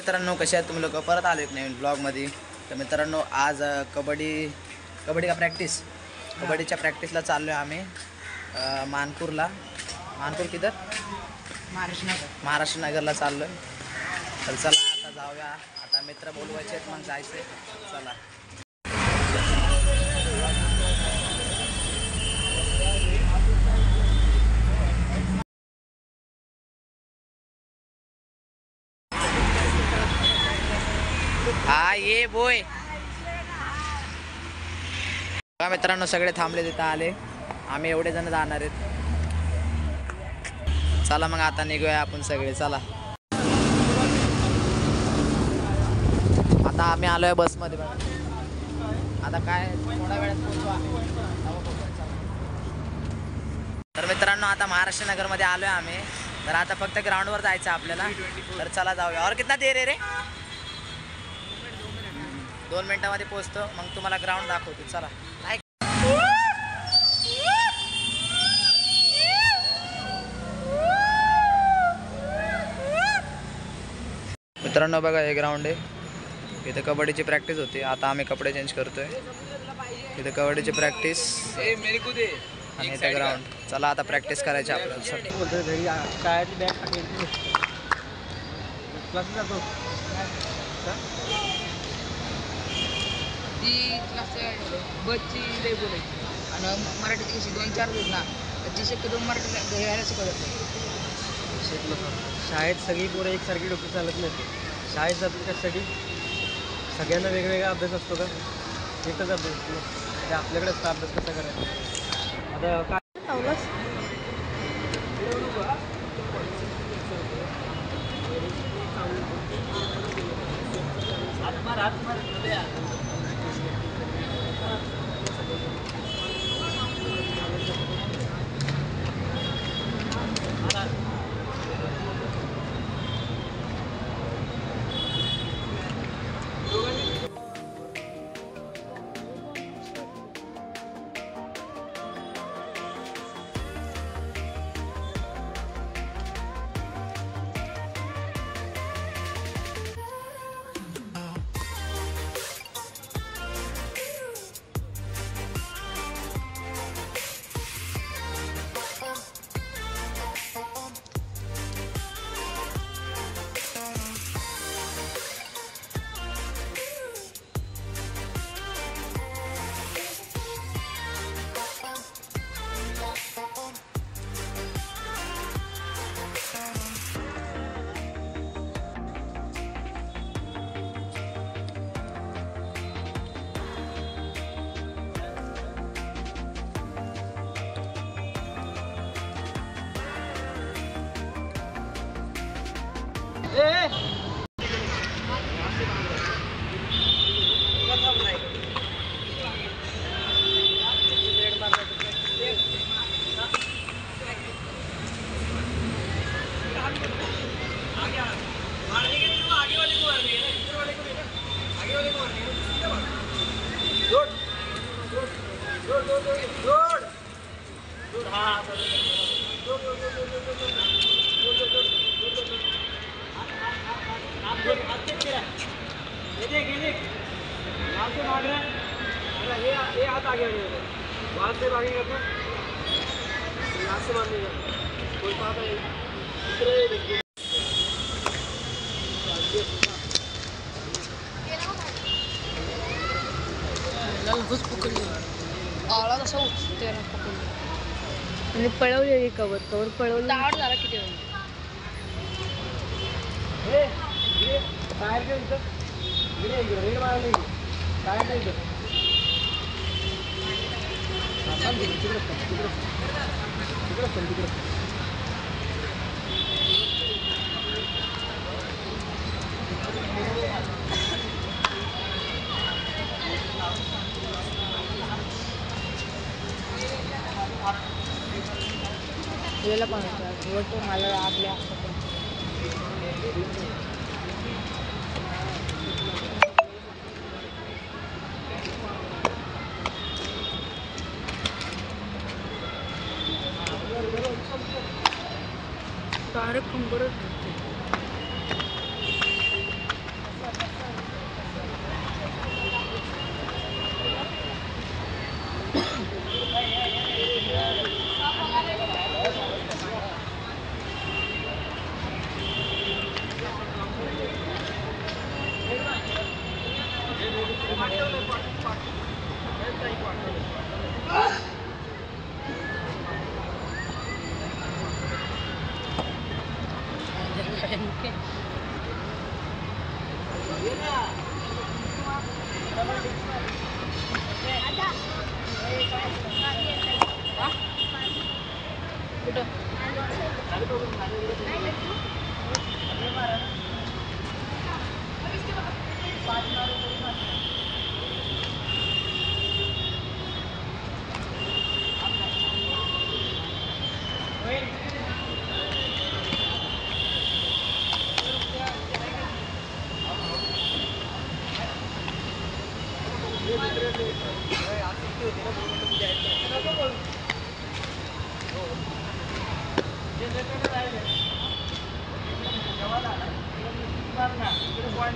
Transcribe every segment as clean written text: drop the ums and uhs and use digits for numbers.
मित्रांनो कसे आहेत तुम्ही लोक, परत आले एक नवीन ब्लॉगमध्ये. तर मित्रांनो आज कबड्डी का कबड्डीच्या प्रॅक्टिसला चाललो आहे आम्ही मानपूरला. मानपूर किधर? महाराष्ट्र नगरला चाललो आहे. तर चला आता जाऊया. आता मित्र बोलवायचे आहेत, मग जायचं आहे. चला हा ये बोय. मित्रांनो सगळे थांबले, तिथं आले. आम्ही एवढे जण जाणार आहेत. चला मग आता निघूया आपण सगळे. चला आता आम्ही आलोय बसमध्ये बघा. आता काय थोड्या वेळात पोहोचू आम्ही. तर मित्रांनो आता महाराष्ट्र नगरमध्ये आलोय आम्ही. तर आता फक्त ग्राउंडवर जायचं आपल्याला. तर चला जाऊया. और कितना देर आहे रे? 2 मिनिटांमध्ये पोहोचतो. मग तुम्हाला ग्राउंड दाखवतो. चला. मित्रांनो बघा हे ग्राउंड आहे. इथे कबड्डीची प्रॅक्टिस होती. आता आम्ही कपडे चेंज करतोय. इथे कबड्डीची प्रॅक्टिस आणि इथे ग्राउंड. चला आता प्रॅक्टिस करायची आपल्याला. ती क्लास बसची लई बोलायची आणि मराठीची कशी 2-4 दिवस ना ती शक्यतो मराठीला घ्यायला शिकवत शिकलो. शाळेत सगळी पोरं एकसारखी डोकी चालत नाही. शाळेत जातो त्यासाठी सगळ्यांना वेगवेगळा अभ्यास असतो का? एकच अभ्यास असतो. ते आपल्याकडे असतो अभ्यास कसा करायचा. आता काय पकडली आला तसा उचलते पकडली आणि पळवलेली कवर पळवलं. दाड झाला किती गेला पण मला आपल्या डायरेक्ट कंबरच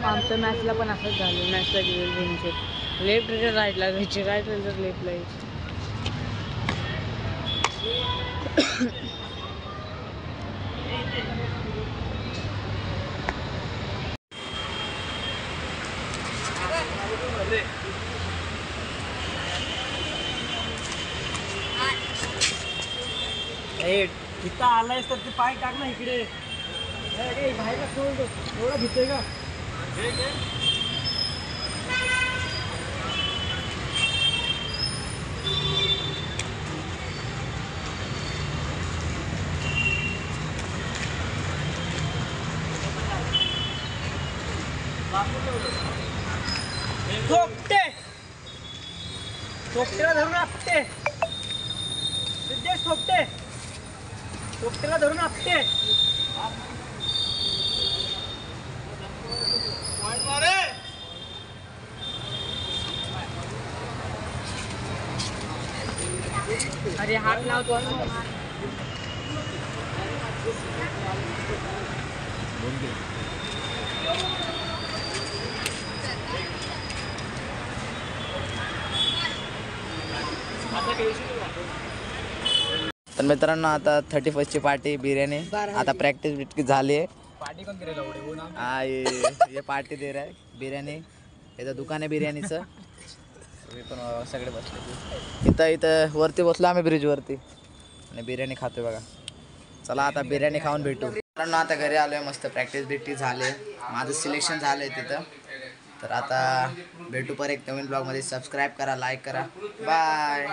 आमच्या मॅचला पण असंच झालं. मॅचला गेले लेफ्ट रेटर राईटला घ्यायची, राईट रेटर लेफ्टला घ्यायची. इथं आलायस तर ते पाय टाक ना इकडे. बाहेर एवढा भितोय का? चोपटे चोपटेला धरून आपटे. सिद्धेश चोपटे चोपटेला धरून आपटे. अरे हात लावतो. तर मित्रांनो आता 31st पार्टी बिर्याणी. आता प्रॅक्टिस बिटकी झाली आहे. पार्टी कोण केलेला एवढे? हा ये पार्टी दे रहा है बिर्याणी. इथं दुकान आहे बिर्याणीचं. तुम्ही पण सगळे बसले इथं वरती बसलो आम्ही ब्रिजवरती आणि बिर्याणी खातोय बघा. चला आता बिर्याणी खाऊन भेटू. मित्रांनो आता घरी आलोय. मस्त प्रॅक्टिस बिक्टी झाले. माझं सिलेक्शन झालंय तिथं. तर आता भेटू परत एक नवीन ब्लॉगमध्ये. सबस्क्राईब करा, लाईक करा. बाय.